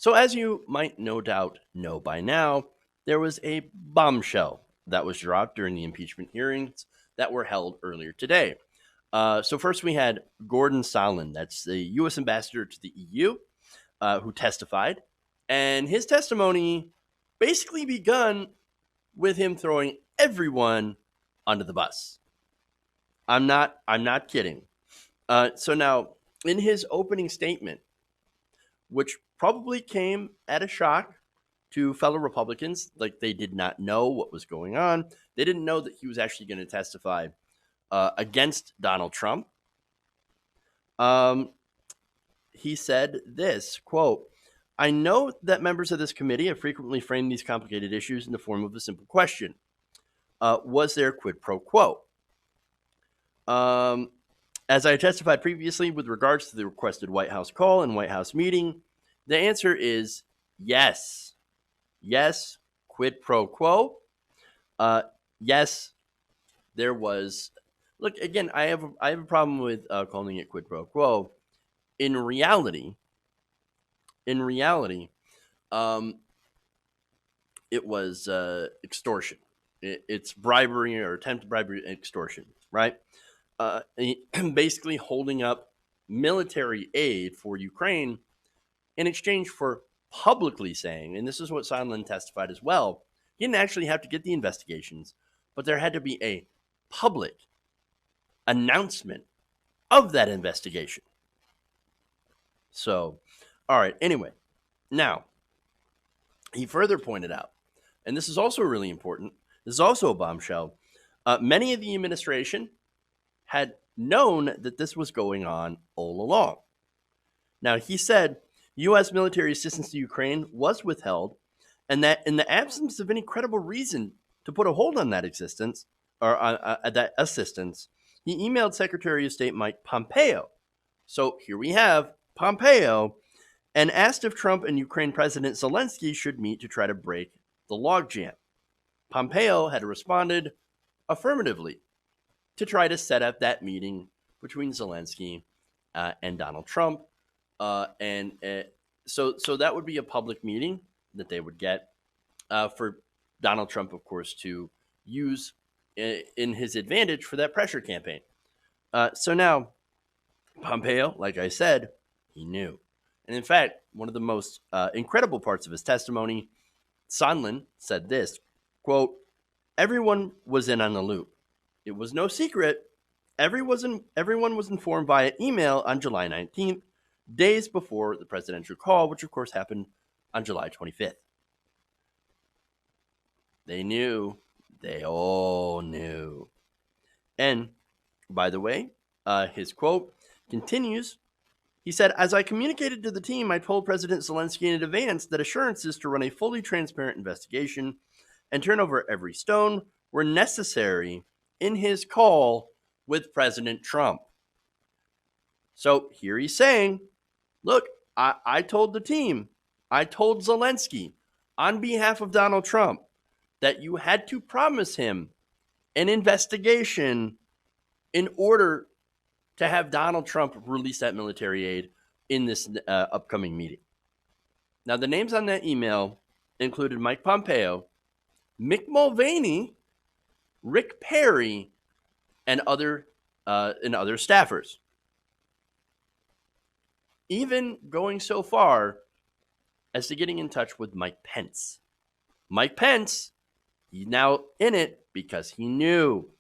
So, as you might no doubt know by now, there was a bombshell that was dropped during the impeachment hearings that were held earlier today. So, first we had Gordon Sondland, that's the U.S. ambassador to the EU, who testified. And his testimony basically begun with him throwing everyone under the bus. I'm not kidding. So now, in his opening statement, which probably came at a shock to fellow Republicans, like they did not know what was going on. They didn't know that he was actually going to testify against Donald Trump. He said this quote, "I know that members of this committee have frequently framed these complicated issues in the form of a simple question. Was there quid pro quo? Um, as I testified previously with regards to the requested White House call and White House meeting, the answer is yes. Yes, quid pro quo. Yes, there was. Look, again, I have a problem with calling it quid pro quo. In reality, um, it was extortion. It's bribery or attempted bribery and extortion, right? Basically holding up military aid for Ukraine in exchange for publicly saying, and this is what Sondland testified as well, he didn't actually have to get the investigations, but there had to be a public announcement of that investigation. So, all right, anyway, now he further pointed out, and this is also really important, this is also a bombshell, many of the administration had known that this was going on all along. Now, he said U.S. military assistance to Ukraine was withheld, and that in the absence of any credible reason to put a hold on that existence or that assistance, he emailed Secretary of State Mike Pompeo. So here we have Pompeo, and asked if Trump and Ukraine President Zelensky should meet to try to break the logjam. Pompeo had responded affirmatively to try to set up that meeting between Zelensky and Donald Trump. So that would be a public meeting that they would get for Donald Trump, of course, to use in his advantage for that pressure campaign. So now, Pompeo, like I said, he knew. And in fact, one of the most incredible parts of his testimony, Sondland said this, quote, "Everyone was in on the loop. It was no secret. Everyone was informed via email on July 19th, days before the presidential call, which of course happened on July 25th. They knew. They all knew." And by the way, his quote continues. He said, "As I communicated to the team, I told President Zelensky in advance that assurances to run a fully transparent investigation and turn over every stone were necessary in his call with President Trump." So here he's saying, look, I told the team, I told Zelensky on behalf of Donald Trump that you had to promise him an investigation in order to have Donald Trump release that military aid in this upcoming meeting. Now, the names on that email included Mike Pompeo, Mick Mulvaney, Rick Perry, and other staffers. Even going so far as to getting in touch with Mike Pence. Mike Pence, he's now in it because he knew.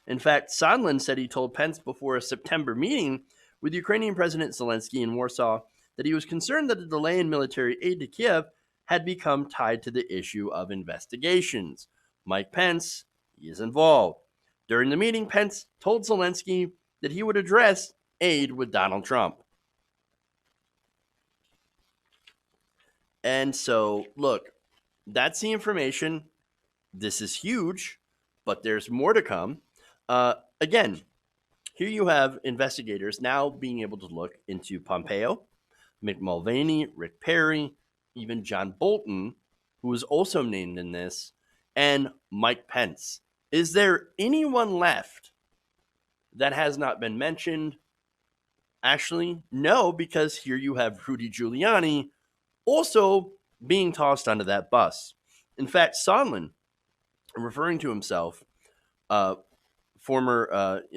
In fact, Sondland said he told Pence before a September meeting with Ukrainian President Zelensky in Warsaw that he was concerned that a delay in military aid to Kiev had become tied to the issue of investigations. Mike Pence, he is involved. During the meeting, Pence told Zelensky that he would address aid with Donald Trump. And so, look, that's the information. This is huge, but there's more to come. Again, here you have investigators now being able to look into Pompeo, Mick Mulvaney, Rick Perry, even John Bolton, who was also named in this, and Mike Pence. Is there anyone left that has not been mentioned? Actually, no, because here you have Rudy Giuliani also being tossed onto that bus. In fact, Sondland, referring to himself, uh, referring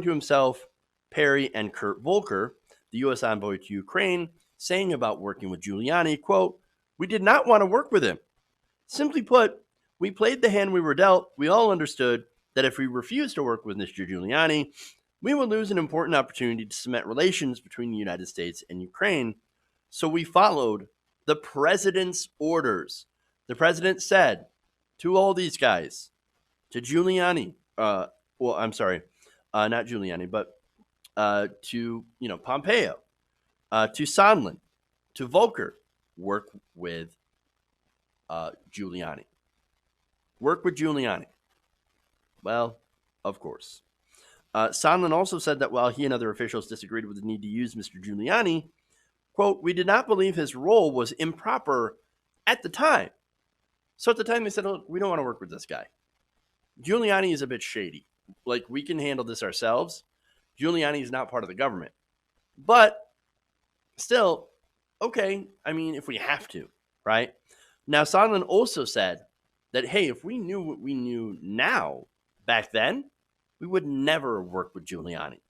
to himself, Perry, and Kurt Volker, the U.S. envoy to Ukraine, saying about working with Giuliani, quote, "We did not want to work with him. Simply put, we played the hand we were dealt. We all understood that if we refused to work with Mr. Giuliani, we would lose an important opportunity to cement relations between the United States and Ukraine. So we followed the president's orders." The president said to all these guys, to Giuliani, I'm sorry, not Giuliani, but to Pompeo, to Sondland, to Volker, work with Giuliani. Work with Giuliani. Well, of course. Sondland also said that while he and other officials disagreed with the need to use Mr. Giuliani, quote, "we did not believe his role was improper at the time." So at the time they said, "Oh, we don't want to work with this guy. Giuliani is a bit shady. Like, we can handle this ourselves. Giuliani is not part of the government." But still, okay, I mean, if we have to, right? Now, Sondland also said that, hey, if we knew what we knew now back then, we would never work with Giuliani.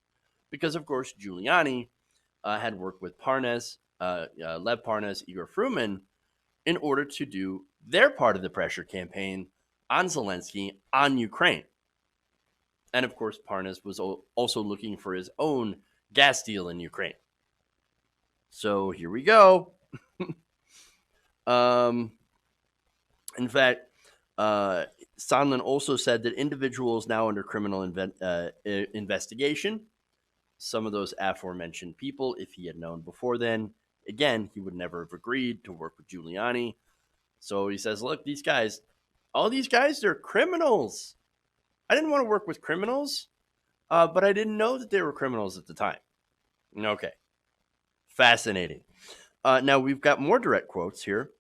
Because, of course, Giuliani had worked with Parnas, Lev Parnas, Igor Fruman, in order to do their part of the pressure campaign on Zelensky, on Ukraine. And of course, Parnas was also looking for his own gas deal in Ukraine. So here we go. In fact, Sondland also said that individuals now under criminal investigation, some of those aforementioned people, if he had known before then, again, he would never have agreed to work with Giuliani. So he says, look, these guys, all these guys, they're criminals. I didn't want to work with criminals, but I didn't know that they were criminals at the time. Okay. Fascinating. Now, we've got more direct quotes here.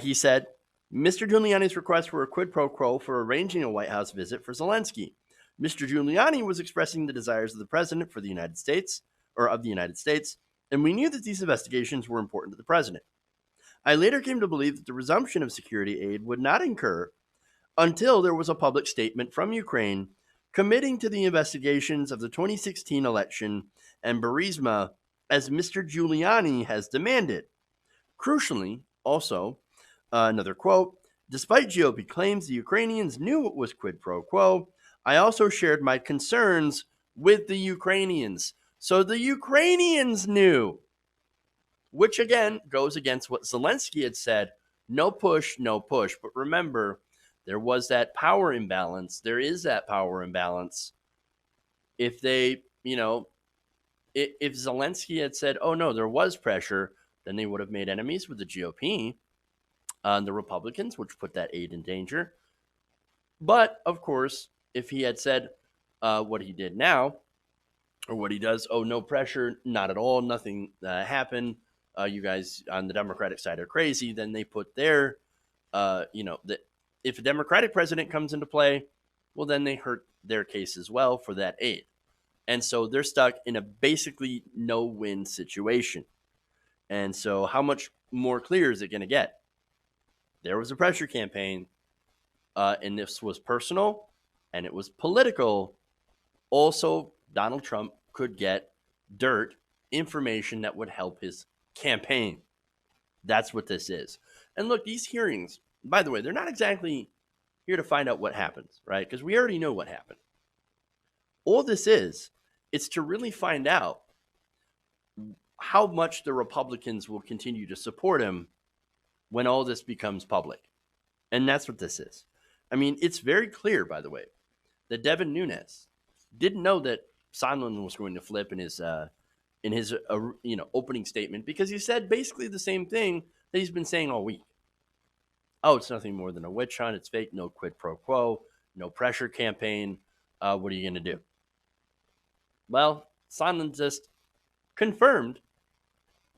He said, Mr. Giuliani's request for a quid pro quo for arranging a White House visit for Zelensky. Mr. Giuliani was expressing the desires of the president for the United States, or of the United States, and we knew that these investigations were important to the president. I later came to believe that the resumption of security aid would not occur until there was a public statement from Ukraine committing to the investigations of the 2016 election and Burisma, as Mr. Giuliani has demanded. Crucially, also, another quote, despite GOP claims the Ukrainians knew it was quid pro quo, I also shared my concerns with the Ukrainians. So the Ukrainians knew, which again goes against what Zelensky had said, no push, no push. But remember, there was that power imbalance. There is that power imbalance. If they, if Zelensky had said, oh no, there was pressure, then they would have made enemies with the GOP and the Republicans, which put that aid in danger. But of course, if he had said what he did now, or what he does, oh, no pressure, not at all, nothing happened, you guys on the Democratic side are crazy, then they put their, if a Democratic president comes into play, well, then they hurt their case as well for that aid. And so they're stuck in a basically no-win situation. And so how much more clear is it going to get? There was a pressure campaign, and this was personal, and it was political. Also, Donald Trump could get dirt, information that would help his campaign. That's what this is. And look, these hearings, by the way, they're not exactly here to find out what happens, right? Because we already know what happened. All this is, it's to really find out how much the Republicans will continue to support him when all this becomes public. And that's what this is. I mean, it's very clear, by the way, that Devin Nunes didn't know that Sondland was going to flip in his opening statement, because he said basically the same thing that he's been saying all week. Oh, it's nothing more than a witch hunt. It's fake. No quid pro quo. No pressure campaign. What are you going to do? Well, Sondland just confirmed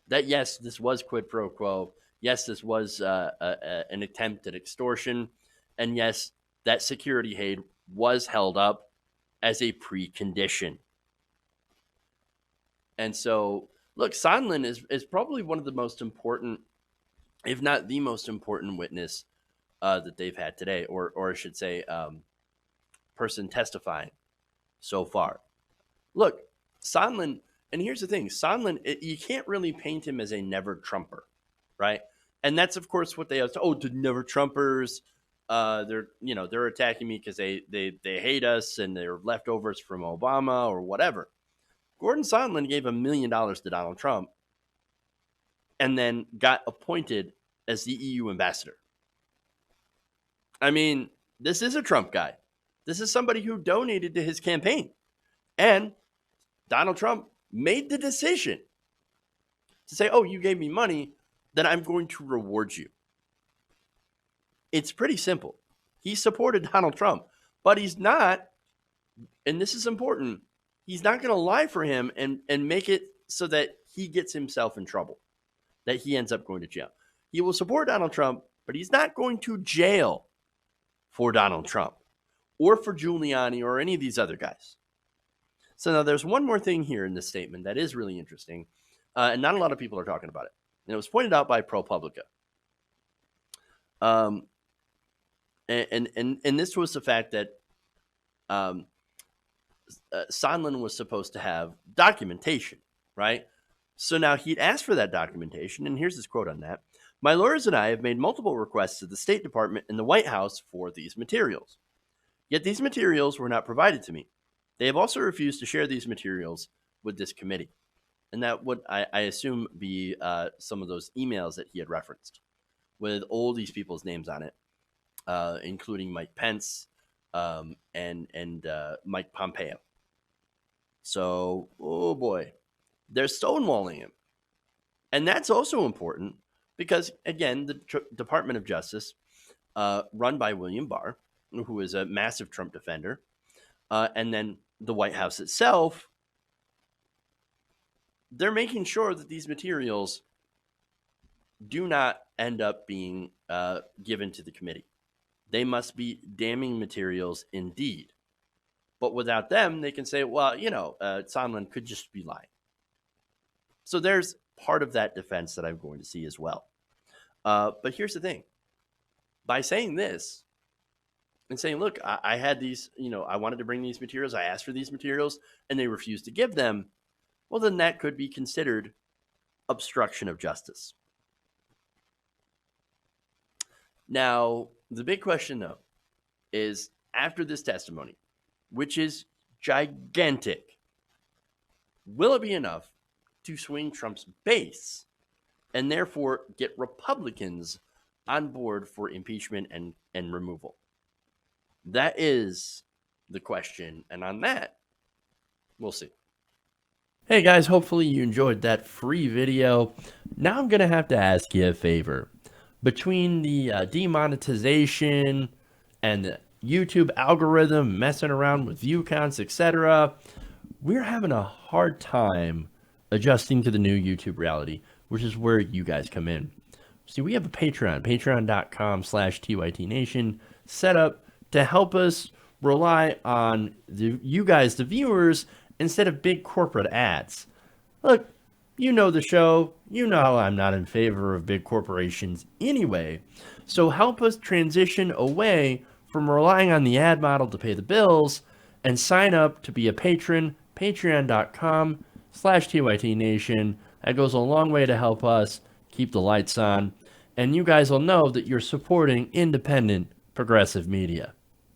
that, yes, this was quid pro quo. Yes, this was an attempt at extortion. And yes, that security aid was held up as a precondition. And so look, Sondland is probably one of the most important, if not the most important witness that they've had today, or I should say, person testifying so far. Look, Sondland, and here's the thing: Sondland, you can't really paint him as a never Trumper, right? And that's of course what they have. The never Trumpers. They're attacking me because they hate us and they're leftovers from Obama or whatever. Gordon Sondland gave $1 million to Donald Trump and then got appointed as the EU ambassador. I mean, this is a Trump guy. This is somebody who donated to his campaign. And Donald Trump made the decision to say, oh, you gave me money, then I'm going to reward you. It's pretty simple. He supported Donald Trump, but he's not, and this is important, he's not going to lie for him and make it so that he gets himself in trouble, that he ends up going to jail. He will support Donald Trump, but he's not going to jail for Donald Trump or for Giuliani or any of these other guys. So now there's one more thing here in this statement that is really interesting, and not a lot of people are talking about it. And it was pointed out by ProPublica. And this was the fact that Sondland was supposed to have documentation, right? So now he'd asked for that documentation, and here's his quote on that. My lawyers and I have made multiple requests to the State Department and the White House for these materials. Yet these materials were not provided to me. They have also refused to share these materials with this committee. And that would, I assume, be some of those emails that he had referenced with all these people's names on it, including Mike Pence and Mike Pompeo. So, oh boy, they're stonewalling him. And that's also important because, again, the Department of Justice, run by William Barr, who is a massive Trump defender, and then the White House itself, they're making sure that these materials do not end up being given to the committee. They must be damning materials indeed. But without them, they can say, well, Sondland could just be lying. So there's part of that defense that I'm going to see as well. But here's the thing. By saying this and saying, look, I had these, I wanted to bring these materials. I asked for these materials and they refused to give them. Well, then that could be considered obstruction of justice. Now, the big question, though, is after this testimony, which is gigantic, will it be enough to swing Trump's base and therefore get Republicans on board for impeachment and removal? That is the question. And on that, we'll see. Hey guys, hopefully you enjoyed that free video. Now I'm going to have to ask you a favor. Between the demonetization and the YouTube algorithm messing around with view counts, etc., we're having a hard time adjusting to the new YouTube reality, which is where you guys come in. See, we have a Patreon, patreon.com/TYTNation, set up to help us rely on you guys, the viewers, instead of big corporate ads. Look, you know the show. You know I'm not in favor of big corporations anyway. So help us transition away from relying on the ad model to pay the bills and sign up to be a patron, patreon.com/TYTNation. That goes a long way to help us keep the lights on. And you guys will know that you're supporting independent, progressive media.